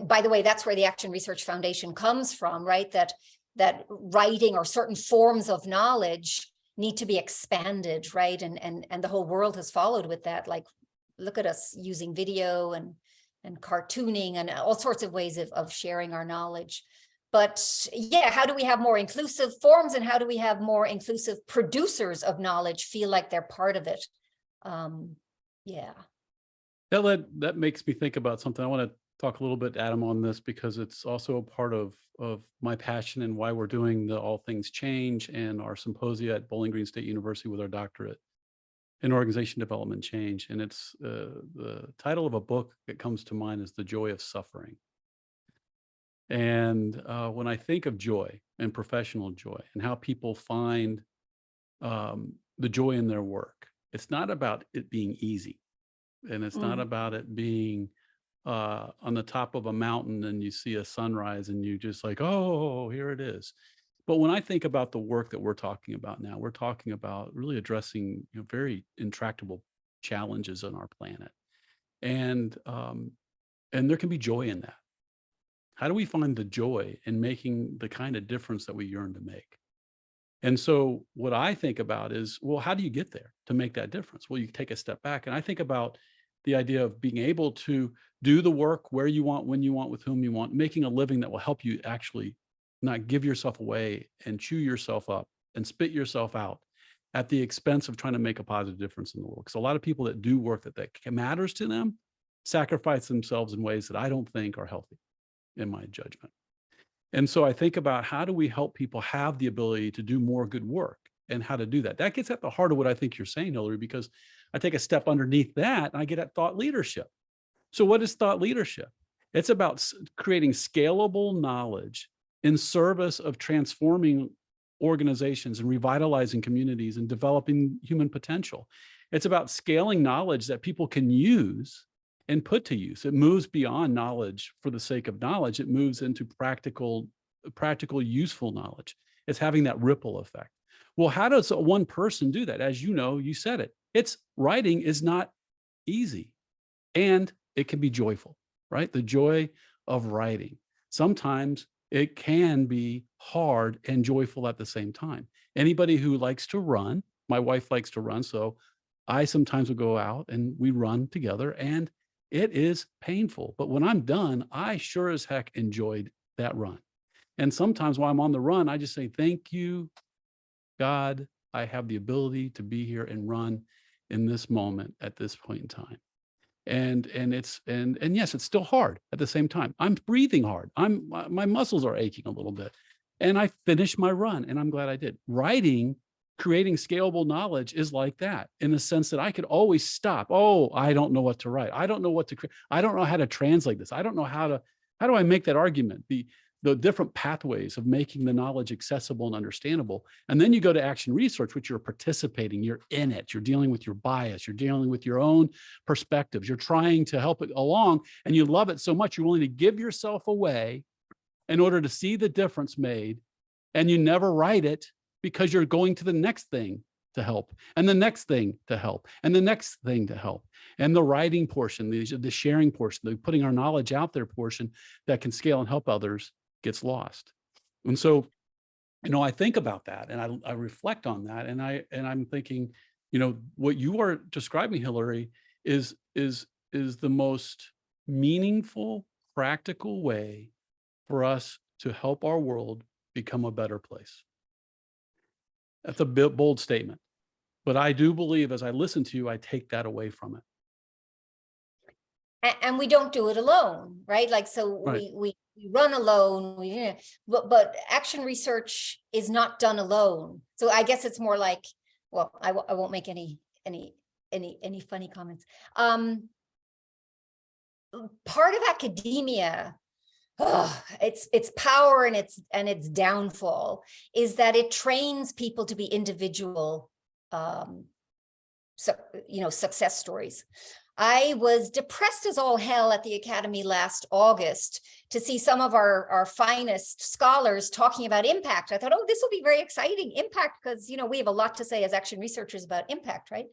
by the way, that's where the Action Research Foundation comes from, right? That writing or certain forms of knowledge need to be expanded, right? And the whole world has followed with that. Like, look at us using video and cartooning and all sorts of ways of sharing our knowledge. But yeah, how do we have more inclusive forms, and how do we have more inclusive producers of knowledge feel like they're part of it? Yeah. That makes me think about something. I want to talk a little bit, Adam, on this, because it's also a part of my passion and why we're doing the All Things Change and our symposia at Bowling Green State University with our doctorate in organization development change. And it's the title of a book that comes to mind is The Joy of Suffering. And when I think of joy and professional joy and how people find the joy in their work, it's not about it being easy, and it's not about it being on the top of a mountain and you see a sunrise and you just like, oh, here it is. But when I think about the work that we're talking about now, we're talking about really addressing very intractable challenges on our planet. And there can be joy in that. How do we find the joy in making the kind of difference that we yearn to make? And so what I think about is, well, how do you get there to make that difference? Well, you take a step back, and I think about the idea of being able to do the work where you want, when you want, with whom you want, making a living that will help you actually not give yourself away and chew yourself up and spit yourself out at the expense of trying to make a positive difference in the world. Because a lot of people that do work that matters to them sacrifice themselves in ways that I don't think are healthy, in my judgment. And so I think about, how do we help people have the ability to do more good work, and how to do that? That gets at the heart of what I think you're saying, Hilary, because I take a step underneath that and I get at thought leadership. So what is thought leadership? It's about creating scalable knowledge in service of transforming organizations and revitalizing communities and developing human potential. It's about scaling knowledge that people can use and put to use. It moves beyond knowledge for the sake of knowledge. It moves into practical, useful knowledge. It's having that ripple effect. Well, how does one person do that? As you know, you said it. Writing is not easy, and it can be joyful, right? The joy of writing. Sometimes it can be hard and joyful at the same time. Anybody who likes to run, my wife likes to run, so I sometimes will go out and we run together, and it is painful. But when I'm done, I sure as heck enjoyed that run. And sometimes while I'm on the run, I just say, thank you, God, I have the ability to be here and run in this moment at this point in time. And yes, it's still hard at the same time. I'm breathing hard. My muscles are aching a little bit. And I finished my run, and I'm glad I did. Writing, creating scalable knowledge is like that, in the sense that I could always stop. Oh, I don't know what to write. I don't know what to create. I don't know how to translate this. I don't know how do I make that argument? The different pathways of making the knowledge accessible and understandable. And then you go to action research, which you're participating, you're in it, you're dealing with your bias, you're dealing with your own perspectives, you're trying to help it along, and you love it so much, you're willing to give yourself away in order to see the difference made. And you never write it because you're going to the next thing to help, and the next thing to help, and the next thing to help. And the writing portion, the sharing portion, the putting our knowledge out there portion that can scale and help others gets lost. And so, I think about that, and I reflect on that, and I'm thinking, what you are describing, Hilary, is the most meaningful, practical way for us to help our world become a better place. That's a bit bold statement, but I do believe as I listen to you, I take that away from it. And we don't do it alone, right? Like, so Right. we run alone, but action research is not done alone. So I guess it's more like, well, I won't make any funny comments. Part of academia, its power and its downfall is that it trains people to be individual, success stories. I was depressed as all hell at the Academy last August to see some of our finest scholars talking about impact. I thought, oh, this will be very exciting, impact, because we have a lot to say as action researchers about impact, right?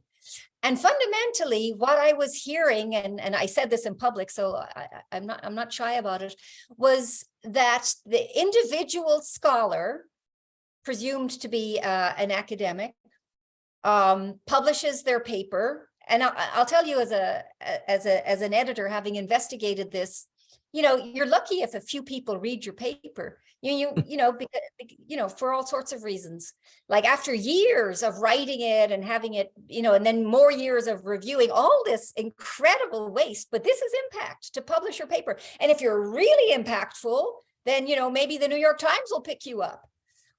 And fundamentally, what I was hearing, and I said this in public, so I'm not shy about it, was that the individual scholar, presumed to be an academic, publishes their paper. And I'll tell you, as an editor, having investigated this, you're lucky if a few people read your paper. Because, for all sorts of reasons. Like after years of writing it and having it, and then more years of reviewing all this incredible waste. But this is impact, to publish your paper. And if you're really impactful, then maybe the New York Times will pick you up.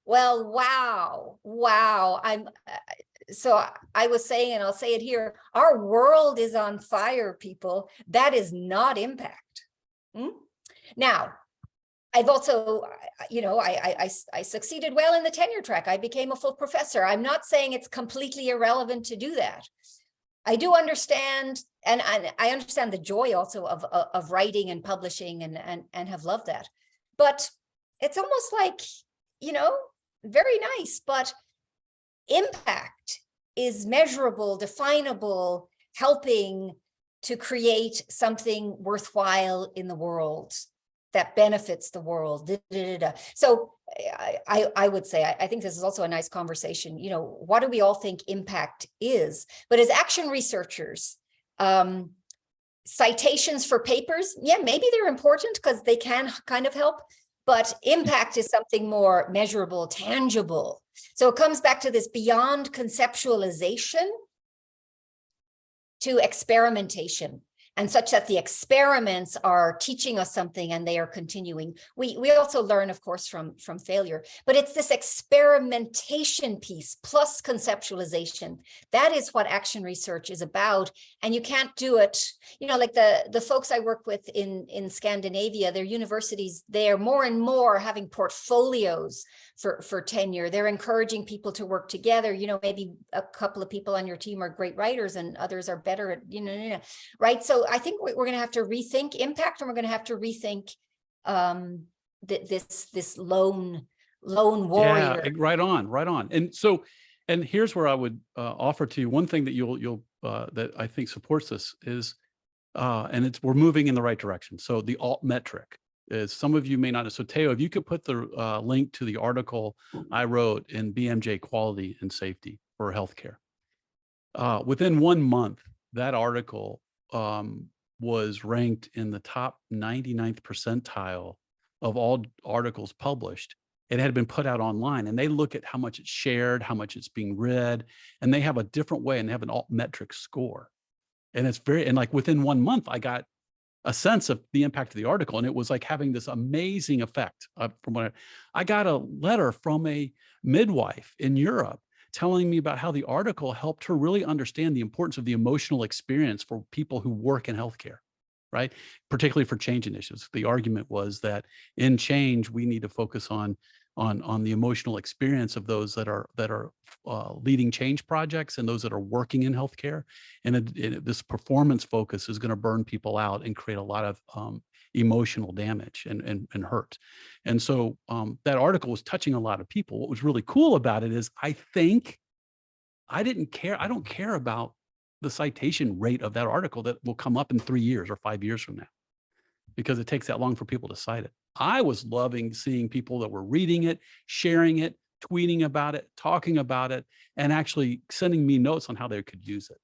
Well, wow. So I was saying, and I'll say it here, our world is on fire, people. That is not impact. Now, I've also, I succeeded well in the tenure track. I became a full professor. I'm not saying it's completely irrelevant to do that. I do understand, and I understand the joy also of writing and publishing and have loved that. But it's almost like, very nice, but impact is measurable, definable, helping to create something worthwhile in the world that benefits the world. So I would say, I think this is also a nice conversation. What do we all think impact is? But as action researchers, citations for papers, yeah, maybe they're important because they can kind of help. But impact is something more measurable, tangible. So it comes back to this beyond conceptualization to experimentation, and such that the experiments are teaching us something and they are continuing. We also learn, of course, from failure, but it's this experimentation piece plus conceptualization. That is what action research is about. And you can't do it, like the folks I work with in Scandinavia, their universities, they're more and more having portfolios for tenure. They're encouraging people to work together. Maybe a couple of people on your team are great writers and others are better at, right? So I think we're going to have to rethink impact, and we're going to have to rethink this lone warrior. Yeah, right on. And here's where I would offer to you one thing that you'll that I think supports this is, and we're moving in the right direction. So the alt metric is, some of you may not know. So Teo, if you could put the link to the article I wrote in BMJ Quality and Safety for Healthcare. Within 1 month, that article was ranked in the top 99th percentile of all articles published. It had been put out online, and they look at how much it's shared, how much it's being read, and they have a different way, and they have an alt metric score. And it's like within 1 month, I got a sense of the impact of the article, and it was like having this amazing effect. From what I got a letter from a midwife in Europe telling me about how the article helped her really understand the importance of the emotional experience for people who work in healthcare, right? Particularly for change initiatives. The argument was that in change, we need to focus on the emotional experience of those that are leading change projects and those that are working in healthcare. And this performance focus is going to burn people out and create a lot of emotional damage and hurt. And so that article was touching a lot of people. What was really cool about it is I don't care about the citation rate of that article that will come up in 3 years or 5 years from now, because it takes that long for people to cite it. I was loving seeing people that were reading it, sharing it, tweeting about it, talking about it, and actually sending me notes on how they could use it.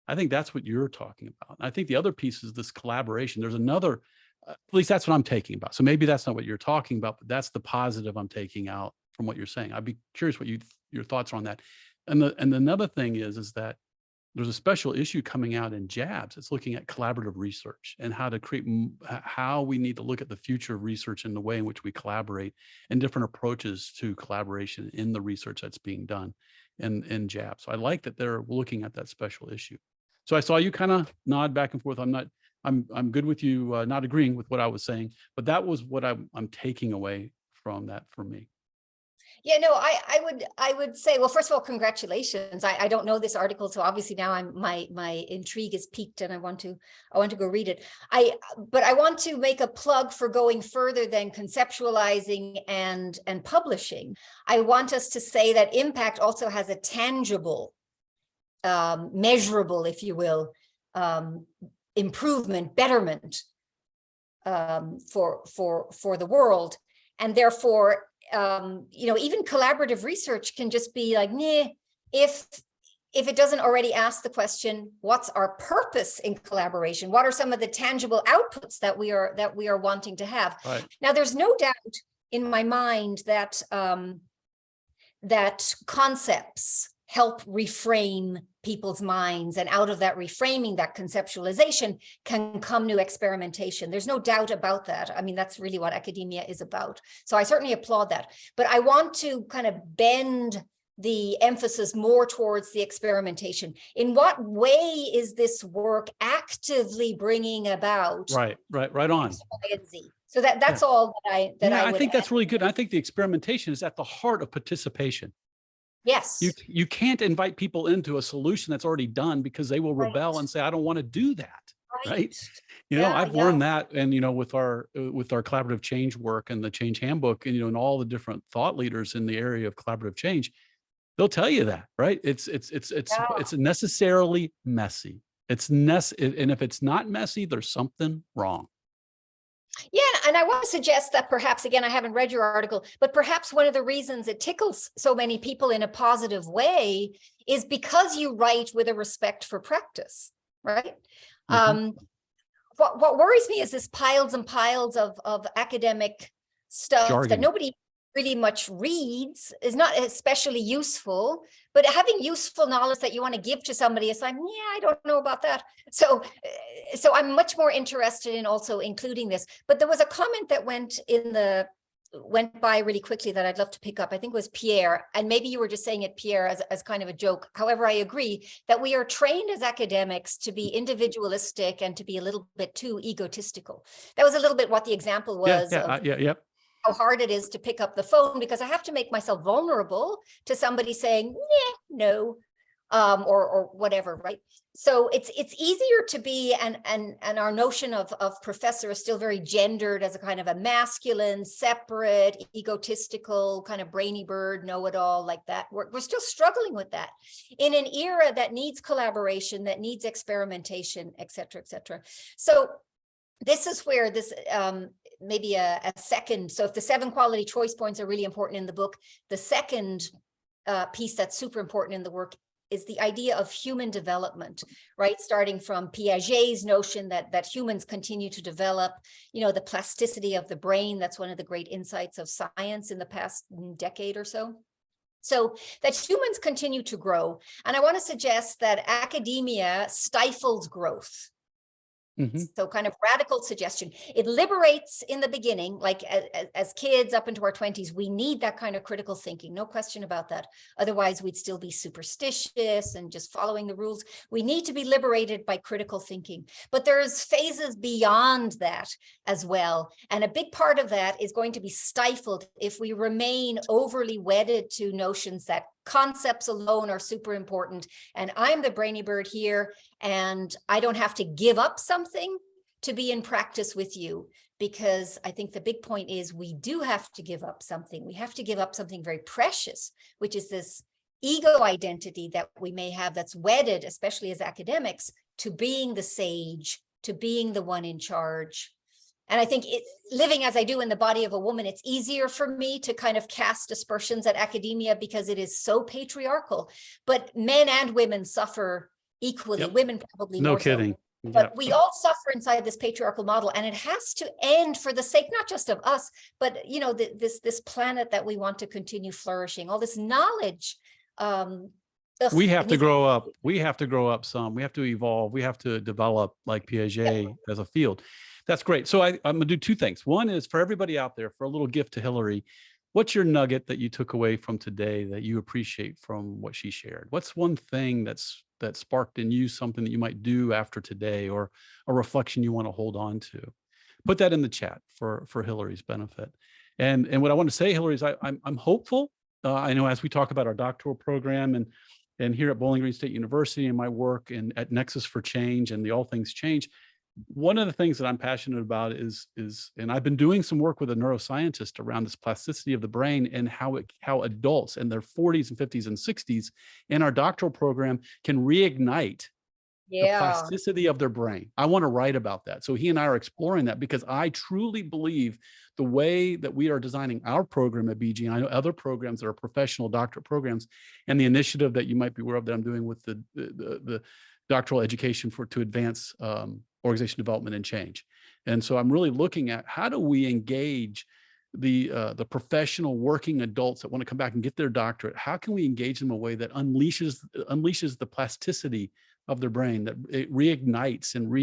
I think that's what you're talking about. I think the other piece is this collaboration. There's another at least that's what I'm taking about. So maybe that's not what you're talking about, but that's the positive I'm taking out from what you're saying. I'd be curious what your thoughts are on that. And another thing is that there's a special issue coming out in JABS. It's looking at collaborative research and how to create, how we need to look at the future of research and the way in which we collaborate and different approaches to collaboration in the research that's being done in JABS. So I like that they're looking at that special issue. So I saw you kind of nod back and forth. I'm good with you not agreeing with what I was saying, but that was what I'm taking away from that for me. Yeah, no, I would say, well, first of all, congratulations. I don't know this article, so obviously now my intrigue is piqued and I want to go read it. But I want to make a plug for going further than conceptualizing and publishing. I want us to say that impact also has a tangible, measurable, if you will, improvement, betterment for the world, and therefore, even collaborative research can just be like, nah, if it doesn't already ask the question, what's our purpose in collaboration? What are some of the tangible outputs that we are wanting to have? Right. Now, there's no doubt in my mind that that concepts help reframe people's minds, and out of that reframing, that conceptualization, can come new experimentation. There's no doubt about that. I mean, that's really what academia is about. So I certainly applaud that. But I want to kind of bend the emphasis more towards the experimentation. In what way is this work actively bringing about? Right on. X, Y, and Z? So that's all that I think that's really good. I think the experimentation is at the heart of participation. Yes. You can't invite people into a solution that's already done, because they will rebel and say, I don't want to do that. Right. I've learned that. And, with our collaborative change work and the change handbook, and, all the different thought leaders in the area of collaborative change, they'll tell you that, right? It's necessarily messy. And if it's not messy, there's something wrong. Yeah, and I want to suggest that perhaps, again, I haven't read your article, but perhaps one of the reasons it tickles so many people in a positive way is because you write with a respect for practice, right? Mm-hmm. What worries me is this piles and piles of academic stuff jargon that nobody really much reads, is not especially useful, but having useful knowledge that you want to give to somebody is like, yeah, I don't know about that. So I'm much more interested in also including this. But there was a comment that went by really quickly that I'd love to pick up. I think it was Pierre, and maybe you were just saying it, Pierre, as kind of a joke. However, I agree that we are trained as academics to be individualistic and to be a little bit too egotistical. That was a little bit what the example was. How hard it is to pick up the phone, because I have to make myself vulnerable to somebody saying, no, or whatever, right? So it's easier to be, and our notion of professor is still very gendered as a kind of a masculine, separate, egotistical, kind of brainy bird, know-it-all like that. We're still struggling with that in an era that needs collaboration, that needs experimentation, et cetera, et cetera. So this is where this maybe a second. So if the 7 quality choice points are really important in the book, the second piece that's super important in the work is the idea of human development, right? Starting from Piaget's notion that humans continue to develop, the plasticity of the brain. That's one of the great insights of science in the past decade or so. So that humans continue to grow. And I want to suggest that academia stifles growth. Mm-hmm. So kind of radical suggestion. It liberates in the beginning, like as kids up into our 20s, we need that kind of critical thinking. No question about that. Otherwise, we'd still be superstitious and just following the rules. We need to be liberated by critical thinking. But there's phases beyond that as well. And a big part of that is going to be stifled if we remain overly wedded to notions that concepts alone are super important, and I'm the brainy bird here, and I don't have to give up something to be in practice with you, because I think the big point is we do have to give up something. We have to give up something very precious, which is this ego identity that we may have that's wedded, especially as academics, to being the sage, to being the one in charge. And I think living as I do in the body of a woman, it's easier for me to kind of cast aspersions at academia because it is so patriarchal. But men and women suffer equally. Yep. Women probably more. No kidding. So. But we all suffer inside this patriarchal model, and it has to end for the sake, not just of us, but this planet that we want to continue flourishing. All this knowledge. We have to grow up. We have to grow up some. We have to evolve. We have to develop like Piaget as a field. That's great. So I'm going to do two things. One is for everybody out there, for a little gift to Hilary. What's your nugget that you took away from today that you appreciate from what she shared? What's one thing that sparked in you something that you might do after today, or a reflection you want to hold on to? Put that in the chat for Hilary's benefit. And what I want to say, Hilary, is I'm hopeful. I know as we talk about our doctoral program and here at Bowling Green State University and my work and at Nexus for Change and the All Things Change, one of the things that I'm passionate about is, and I've been doing some work with a neuroscientist around this plasticity of the brain and how adults in their 40s and 50s and 60s in our doctoral program can reignite the plasticity of their brain. I want to write about that. So he and I are exploring that because I truly believe the way that we are designing our program at BG, and I know other programs that are professional doctorate programs, and the initiative that you might be aware of that I'm doing with the doctoral education to advance organization development and change. And so I'm really looking at how do we engage the professional working adults that want to come back and get their doctorate. How can we engage them in a way that unleashes the plasticity of their brain, that it reignites and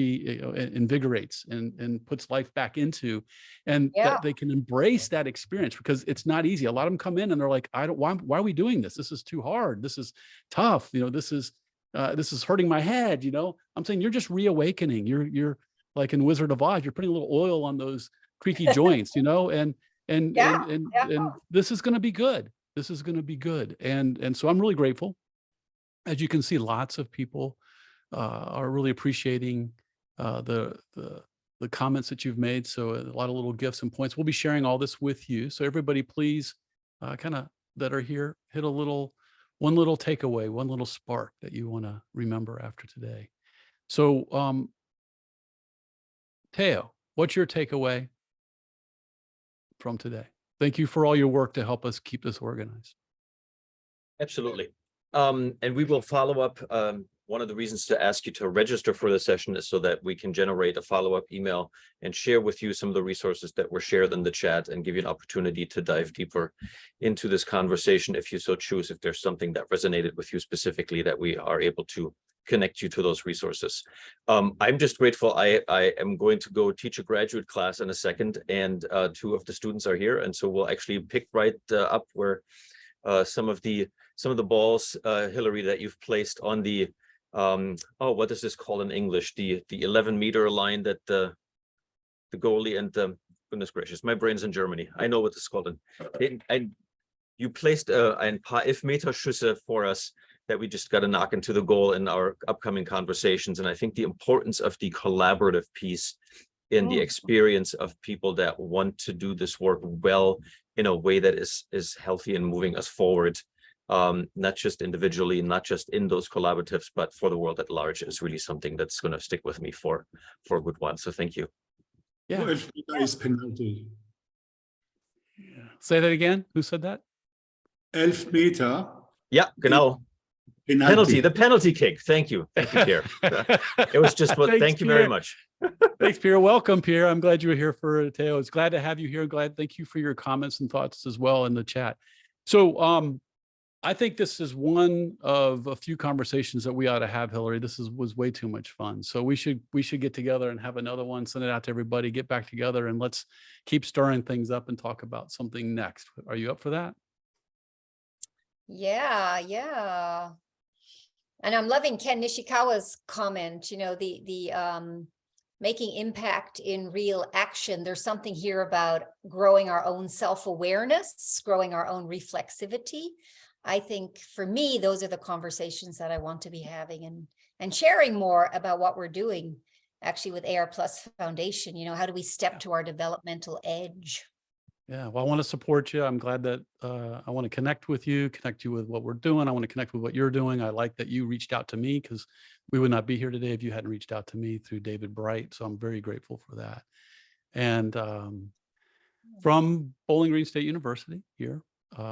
invigorates and puts life back into, and that they can embrace that experience, because it's not easy. A lot of them come in and they're like, why are we doing this? This is too hard. This is tough. This is hurting my head. I'm saying you're just reawakening. You're like in Wizard of Oz, you're putting a little oil on those creaky joints, and this is going to be good. This is going to be good. And so I'm really grateful. As you can see, lots of people are really appreciating the comments that you've made. So a lot of little gifts and points. We'll be sharing all this with you. So everybody, please kind of that are here, hit one little takeaway, one little spark that you want to remember after today. So Teo, what's your takeaway from today? Thank you for all your work to help us keep this organized. Absolutely. And we will follow up. One of the reasons to ask you to register for the session is so that we can generate a follow-up email and share with you some of the resources that were shared in the chat and give you an opportunity to dive deeper into this conversation if you so choose, if there's something that resonated with you specifically, that we are able to connect you to those resources. I'm just grateful. I am going to go teach a graduate class in a second, and two of the students are here. And so we'll actually pick right up where some of the balls, Hilary, that you've placed on the what is this called in English? The 11-meter line that the goalie and goodness gracious, my brain's in Germany. I know what this is called. And you placed ein paar Elfmeterschüsse for us that we just got to knock into the goal in our upcoming conversations. And I think the importance of the collaborative piece in the experience of people that want to do this work well in a way that is healthy and moving us forward. Not just individually, not just in those collaboratives, but for the world at large, is really something that's going to stick with me for a good while. So thank you. Yeah. Elfmeter is penalty. Yeah. Say that again. Who said that? Elfmeter. Yeah, genau. Penalty, the penalty kick. Thank you. Thank you, Pierre. It was just what. Thanks, thank you Pierre. very much. Thanks, Pierre. Welcome, Pierre. I'm glad you were here for Teo. It's glad to have you here. Thank you for your comments and thoughts as well in the chat. So I think this is one of a few conversations that we ought to have, Hilary. This was way too much fun. So we should get together and have another one, send it out to everybody, get back together, and let's keep stirring things up and talk about something next. Are you up for that? Yeah. And I'm loving Ken Nishikawa's comment, the making impact in real action. There's something here about growing our own self-awareness, growing our own reflexivity. I think for me, those are the conversations that I want to be having and sharing more about what we're doing actually with AR Plus Foundation. How do we step to our developmental edge? Yeah, well, I want to support you. I'm glad that I want to connect with you with what we're doing. I want to connect with what you're doing. I like that you reached out to me, because we would not be here today if you hadn't reached out to me through David Bright. So I'm very grateful for that. And from Bowling Green State University here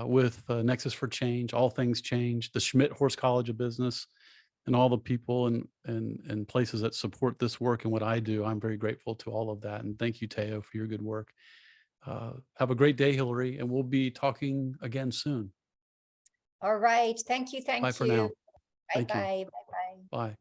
with Nexus for Change, All Things Change, the Schmidt Horse College of Business, and all the people and places that support this work and what I do. I'm very grateful to all of that. And thank you, Teo, for your good work. Have a great day, Hilary, and we'll be talking again soon. All right. Thank you. Thank Bye you. for now. Bye Thank you. bye. Bye bye. Bye.